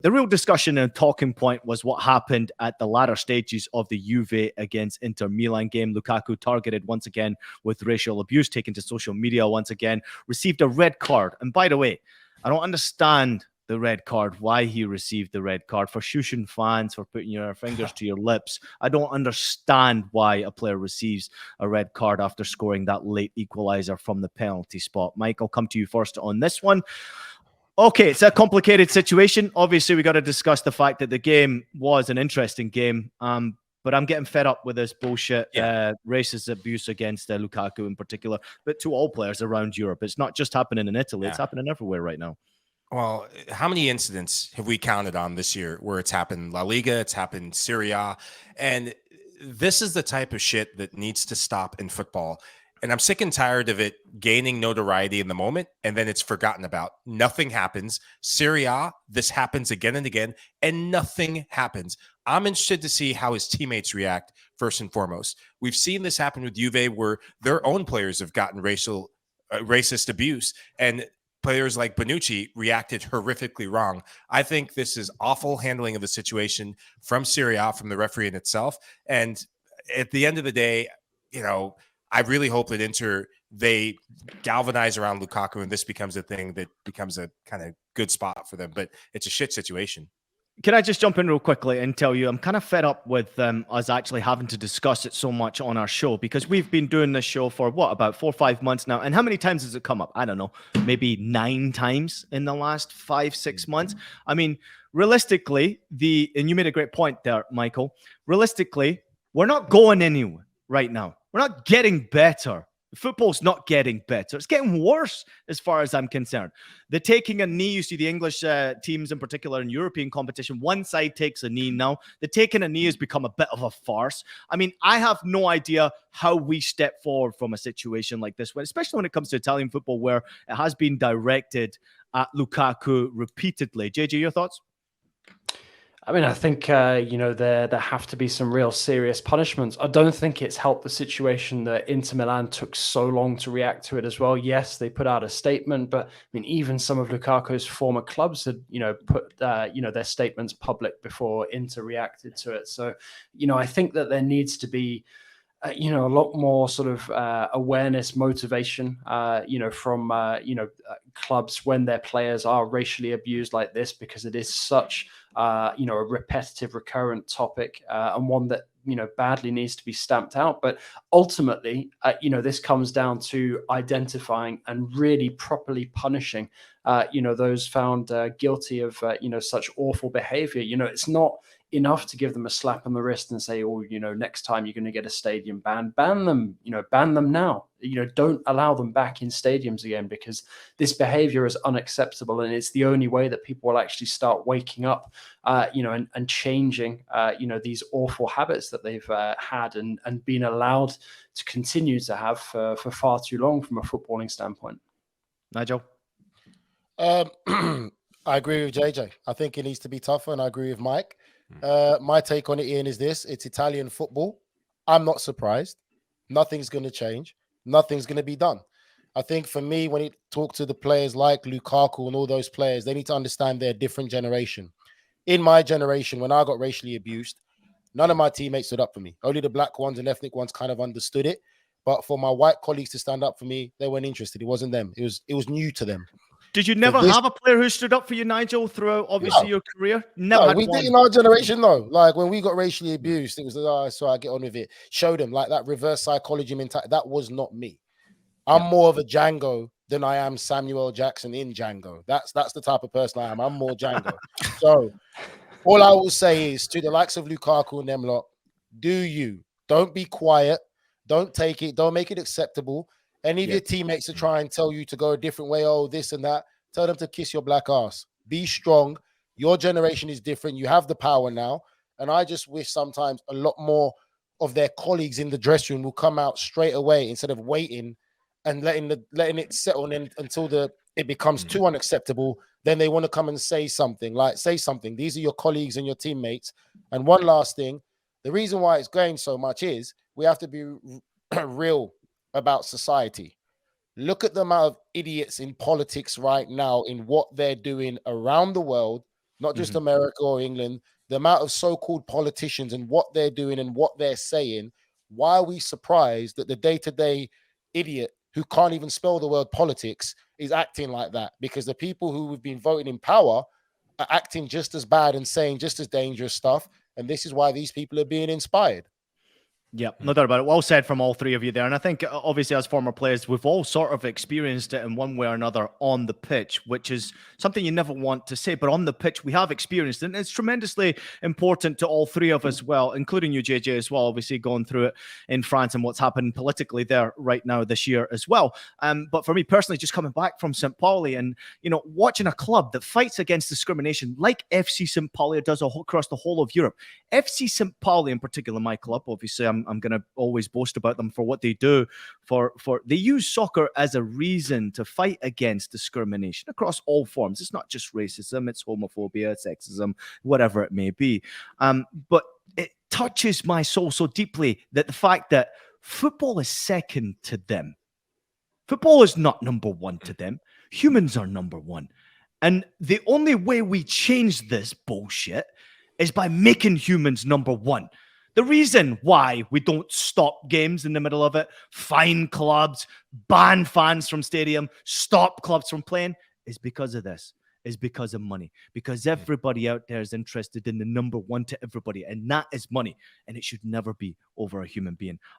The real discussion and talking point was what happened at the latter stages of the Juve against Inter Milan game. Lukaku targeted once again with racial abuse, taken to social media once again, received a red card. And by the way, I don't understand the red card, why he received the red card. For shushing fans, for putting your fingers to your lips, I don't understand why a player receives a red card after scoring that late equalizer from the penalty spot. Mike, I'll come to you first on this one. Okay, it's a complicated situation. Obviously, we got to discuss the fact that the game was an interesting game. But I'm getting fed up with this bullshit, racist abuse against Lukaku in particular, but to all players around Europe. It's not just happening in Italy; it's happening everywhere right now. Well, how many incidents have we counted on this year where it's happened in La Liga, it's happened in Serie A, and this is the type of shit that needs to stop in football. And I'm sick and tired of it gaining notoriety in the moment, and then it's forgotten about. Nothing happens. Serie A, this happens again and again, and nothing happens. I'm interested to see how his teammates react, first and foremost. We've seen this happen with Juve, where their own players have gotten racist abuse, and players like Bonucci reacted horrifically wrong. I think this is awful handling of the situation from Serie A, from the referee in itself. And at the end of the day, I really hope that Inter, they galvanize around Lukaku and this becomes a thing that becomes a kind of good spot for them. But it's a shit situation. Can I just jump in real quickly and tell you, I'm kind of fed up with us actually having to discuss it so much on our show, because we've been doing this show for about 4 or 5 months now. And how many times has it come up? I don't know, maybe 9 times in the last 5-6 months. I mean, realistically, and you made a great point there, Michael. Realistically, we're not going anywhere right now. We're not getting better. Football's not getting better. It's getting worse as far as I'm concerned. They're taking a knee. You see the English teams in particular in European competition. One side takes a knee now. The taking a knee has become a bit of a farce. I mean, I have no idea how we step forward from a situation like this one, especially when it comes to Italian football, where it has been directed at Lukaku repeatedly. JJ, your thoughts? I mean, I think, there have to be some real serious punishments. I don't think it's helped the situation that Inter Milan took so long to react to it as well. Yes, they put out a statement, but I mean, even some of Lukaku's former clubs had, put, their statements public before Inter reacted to it. So, I think that there needs to be, a lot more sort of awareness, motivation, from, clubs when their players are racially abused like this, because it is such, a repetitive, recurrent topic, and one that, badly needs to be stamped out. But ultimately, this comes down to identifying and really properly punishing, those found guilty of, such awful behavior. It's not enough to give them a slap on the wrist and say, oh, next time you're going to get a stadium ban. Ban them, ban them now. Don't allow them back in stadiums again, because this behavior is unacceptable. And it's the only way that people will actually start waking up, and changing, these awful habits that they've had and been allowed to continue to have for far too long from a footballing standpoint. Nigel? I agree with JJ. I think it needs to be tougher, and I agree with Mike. My take on it, Ian, is this. It's Italian football. I'm not surprised. Nothing's going to change. Nothing's going to be done. I think for me, when you talk to the players like Lukaku and all those players, they need to understand they're a different generation. In my generation, when I got racially abused, none of my teammates stood up for me. Only the black ones and ethnic ones kind of understood it. But for my white colleagues to stand up for me, they weren't interested. It wasn't them. It was new to them. Did you never have a player who stood up for you, Nigel, throughout obviously your career? Never. No, we did in our generation, no. Like when we got racially abused, it was like, so I get on with it. Show them like that reverse psychology mentality. That was not me. I'm more of a Django than I am Samuel Jackson in Django. That's the type of person I am. I'm more Django. So all I will say is to the likes of Lukaku and them lot, do you. Don't be quiet. Don't take it. Don't make it acceptable. Any of your teammates to try and tell you to go a different way, oh, this and that, tell them to kiss your black ass. Be strong. Your generation is different. You have the power now. And I just wish sometimes a lot more of their colleagues in the dressing room will come out straight away instead of waiting and letting it settle in until it becomes too unacceptable. Then they want to come and say something. These are your colleagues and your teammates. And one last thing, the reason why it's going so much is we have to be real about society. Look at the amount of idiots in politics right now in what they're doing around the world not just America or England, the amount of so-called politicians and what they're doing and what they're saying, why are we surprised that the day-to-day idiot who can't even spell the word politics is acting like that? Because the people who have been voting in power are acting just as bad and saying just as dangerous stuff. And this is why these people are being inspired. Yeah, no doubt about it. Well said from all three of you there. And I think, obviously, as former players, we've all sort of experienced it in one way or another on the pitch, which is something you never want to say. But on the pitch, we have experienced it. And it's tremendously important to all three of us, well, including you, JJ, as well, obviously going through it in France and what's happened politically there right now this year as well. But for me personally, just coming back from St. Pauli and, you know, watching a club that fights against discrimination like FC St. Pauli does across the whole of Europe. FC St. Pauli in particular, my club, obviously, I'm going to always boast about them for what they do. They use soccer as a reason to fight against discrimination across all forms. It's not just racism, it's homophobia, sexism, whatever it may be. But it touches my soul so deeply that the fact that football is second to them. Football is not number one to them. Humans are number one. And the only way we change this bullshit is by making humans number one. The reason why we don't stop games in the middle of it, fine clubs, ban fans from stadium, stop clubs from playing, is because of this, is because of money. Because everybody out there is interested in the number one to everybody, and that is money. And it should never be over a human being.